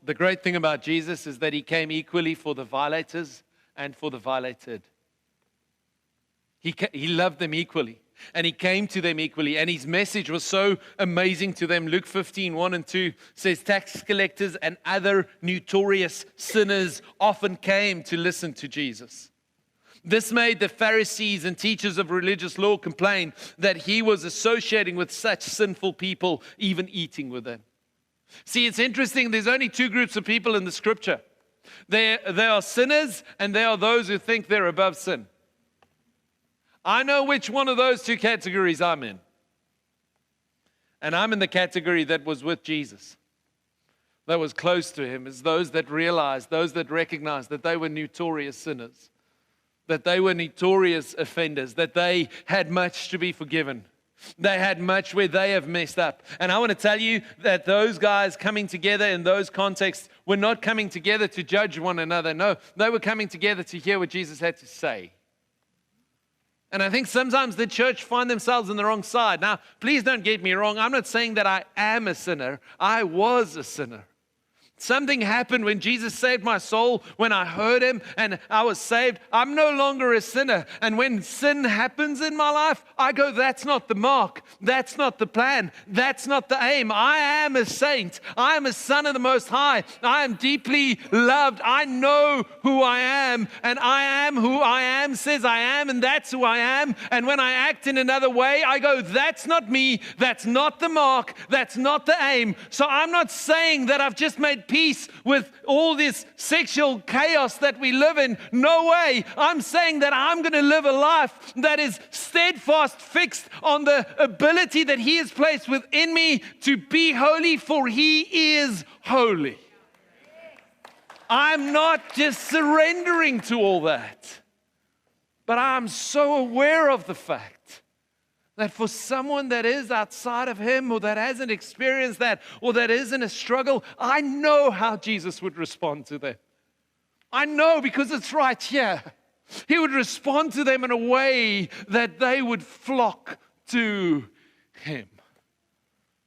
The great thing about Jesus is that he came equally for the violators and for the violated. He loved them equally, and he came to them equally, and his message was so amazing to them. Luke 15:1-2 says, tax collectors and other notorious sinners often came to listen to Jesus. This made the Pharisees and teachers of religious law complain that he was associating with such sinful people, even eating with them. See, it's interesting. There's only two groups of people in the scripture. They are sinners, and they are those who think they're above sin. I know which one of those two categories I'm in. And I'm in the category that was with Jesus, that was close to him, as those that realized, those that recognized that they were notorious sinners, that they were notorious offenders, that they had much to be forgiven. They had much where they have messed up. And I want to tell you that those guys coming together in those contexts were not coming together to judge one another. No, they were coming together to hear what Jesus had to say. And I think sometimes the church find themselves on the wrong side. Now, please don't get me wrong. I'm not saying that I am a sinner. I was a sinner. Something happened when Jesus saved my soul, when I heard him and I was saved. I'm no longer a sinner. And when sin happens in my life, I go, that's not the mark. That's not the plan. That's not the aim. I am a saint. I am a son of the Most High. I am deeply loved. I know who I am, and I am who I am says I am, and that's who I am. And when I act in another way, I go, that's not me. That's not the mark. That's not the aim. So I'm not saying that I've just made peace with all this sexual chaos that we live in. No way. I'm saying that I'm going to live a life that is steadfast, fixed on the ability that he has placed within me to be holy, for he is holy. I'm not just surrendering to all that, but I'm so aware of the fact that for someone that is outside of him, or that hasn't experienced that, or that is in a struggle, I know how Jesus would respond to them. I know, because it's right here. He would respond to them in a way that they would flock to him.